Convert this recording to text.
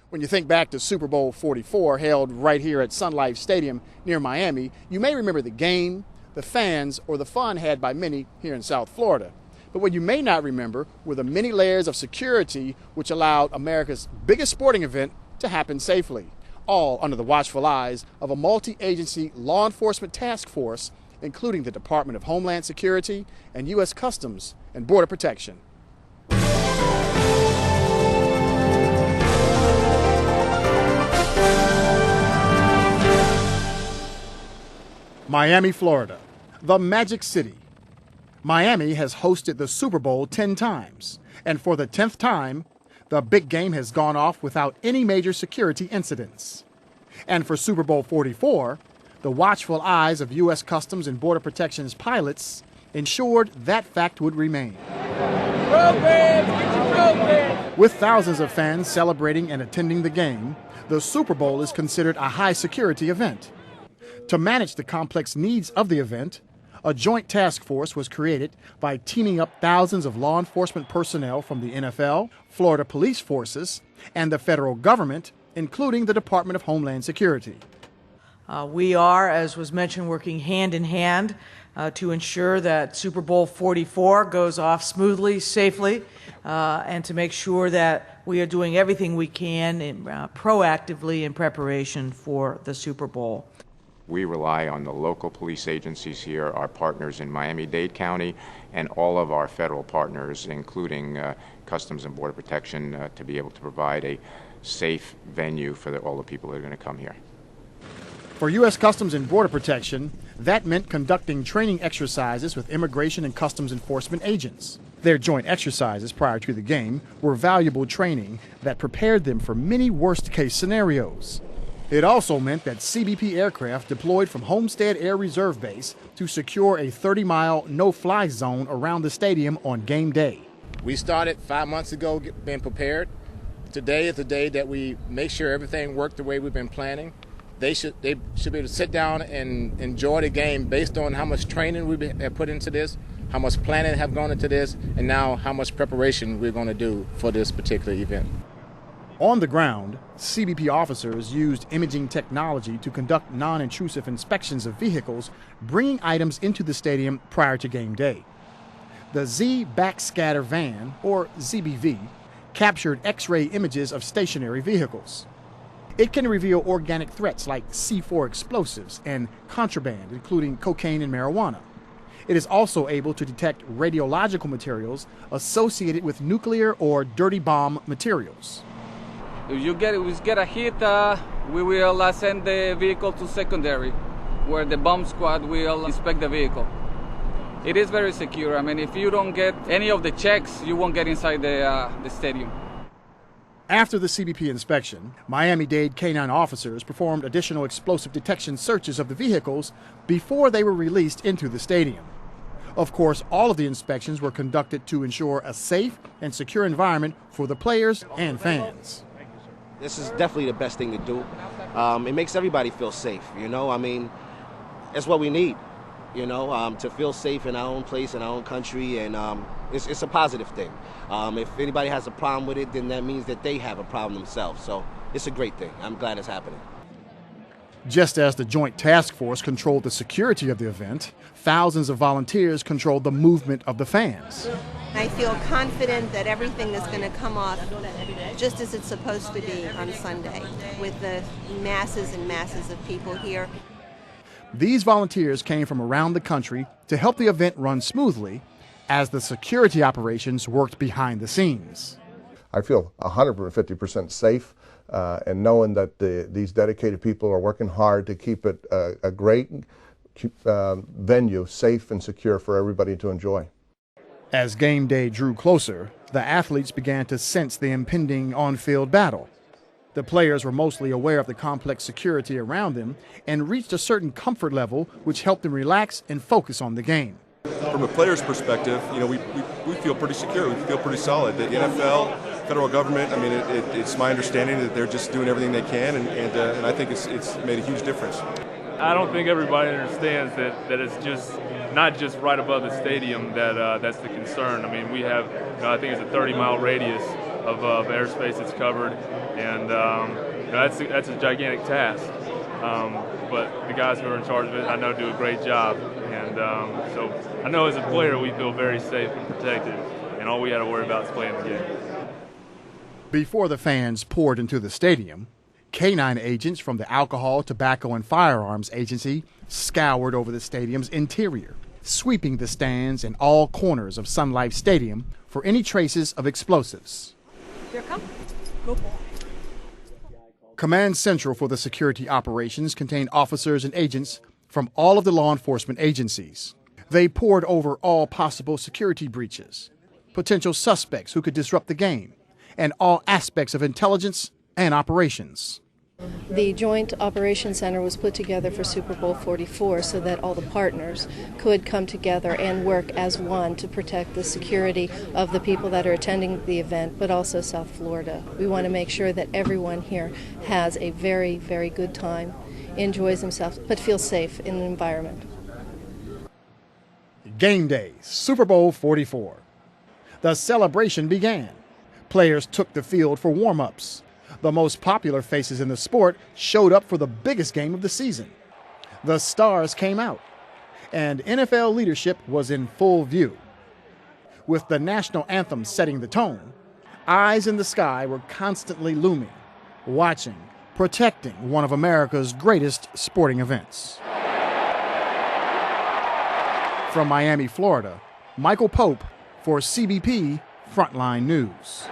When you think back to Super Bowl 44, held right here at Sun Life Stadium near Miami, you may remember the game, the fans, or the fun had by many here in South Florida. But what you may not remember were the many layers of security which allowed America's biggest sporting event to happen safely, all under the watchful eyes of a multi-agency law enforcement task force, including the Department of Homeland Security and U.S. Customs and Border Protection. Miami, Florida, the Magic City. Miami has hosted the Super Bowl 10 times, and for the 10th time, the big game has gone off without any major security incidents. And for Super Bowl 44, the watchful eyes of U.S. Customs and Border Protection's pilots ensured that fact would remain. With thousands of fans celebrating and attending the game, the Super Bowl is considered a high-security event. To manage the complex needs of the event, a joint task force was created by teaming up thousands of law enforcement personnel from the NFL, Florida police forces, and the federal government, including the Department of Homeland Security. We are, as was mentioned, working hand in hand to ensure that Super Bowl 44 goes off smoothly, safely, and to make sure that we are doing everything we can proactively in preparation for the Super Bowl. We rely on the local police agencies here, our partners in Miami-Dade County, and all of our federal partners, including Customs and Border Protection, to be able to provide a safe venue for all the people that are going to come here. For U.S. Customs and Border Protection, that meant conducting training exercises with immigration and customs enforcement agents. Their joint exercises prior to the game were valuable training that prepared them for many worst-case scenarios. It also meant that CBP aircraft deployed from Homestead Air Reserve Base to secure a 30-mile no-fly zone around the stadium on game day. We started 5 months ago being prepared. Today is the day that we make sure everything worked the way we've been planning. They should be able to sit down and enjoy the game based on how much training we have put into this, how much planning have gone into this, and now how much preparation we're going to do for this particular event. On the ground, CBP officers used imaging technology to conduct non-intrusive inspections of vehicles, bringing items into the stadium prior to game day. The Z Backscatter Van, or ZBV, captured X-ray images of stationary vehicles. It can reveal organic threats like C4 explosives and contraband, including cocaine and marijuana. It is also able to detect radiological materials associated with nuclear or dirty bomb materials. If we get a hit, we will send the vehicle to secondary, where the bomb squad will inspect the vehicle. It is very secure. I mean, if you don't get any of the checks, you won't get inside the stadium. After the CBP inspection, Miami-Dade K-9 officers performed additional explosive detection searches of the vehicles before they were released into the stadium. Of course, all of the inspections were conducted to ensure a safe and secure environment for the players and fans. This is definitely the best thing to do. It makes everybody feel safe, you know? I mean, that's what we need, you know, to feel safe in our own place, in our own country, and it's a positive thing. If anybody has a problem with it, then that means that they have a problem themselves. So it's a great thing. I'm glad it's happening. Just as the Joint Task Force controlled the security of the event, thousands of volunteers controlled the movement of the fans. I feel confident that everything is going to come off just as it's supposed to be on Sunday, with the masses and masses of people here. These volunteers came from around the country to help the event run smoothly as the security operations worked behind the scenes. I feel 150% safe, and knowing that these dedicated people are working hard to keep it a great venue, safe and secure for everybody to enjoy. As game day drew closer, the athletes began to sense the impending on-field battle. The players were mostly aware of the complex security around them and reached a certain comfort level which helped them relax and focus on the game. From a player's perspective, you know, we feel pretty secure, we feel pretty solid. The NFL, federal government, I mean, it's my understanding that they're just doing everything they can, and I think it's made a huge difference. I don't think everybody understands that it's just not just right above the stadium that's the concern. I mean, we have, I think it's a 30-mile radius of airspace that's covered, and that's a gigantic task. But the guys who are in charge of it, I know, do a great job, and so I know as a player we feel very safe and protected, and all we got to worry about is playing the game. Before the fans poured into the stadium, K-9 agents from the Alcohol, Tobacco, and Firearms Agency scoured over the stadium's interior, sweeping the stands and all corners of Sun Life Stadium for any traces of explosives. Here it comes. Go ball. Command Central for the security operations contained officers and agents from all of the law enforcement agencies. They pored over all possible security breaches, potential suspects who could disrupt the game, and all aspects of intelligence and operations. The Joint Operations Center was put together for Super Bowl 44 so that all the partners could come together and work as one to protect the security of the people that are attending the event, but also South Florida. We want to make sure that everyone here has a very, very good time, enjoys themselves, but feels safe in the environment. Game day, Super Bowl 44. The celebration began. Players took the field for warm-ups. The most popular faces in the sport showed up for the biggest game of the season. The stars came out, and NFL leadership was in full view. With the national anthem setting the tone, eyes in the sky were constantly looming, watching, protecting one of America's greatest sporting events. From Miami, Florida, Michael Pope for CBP Frontline News.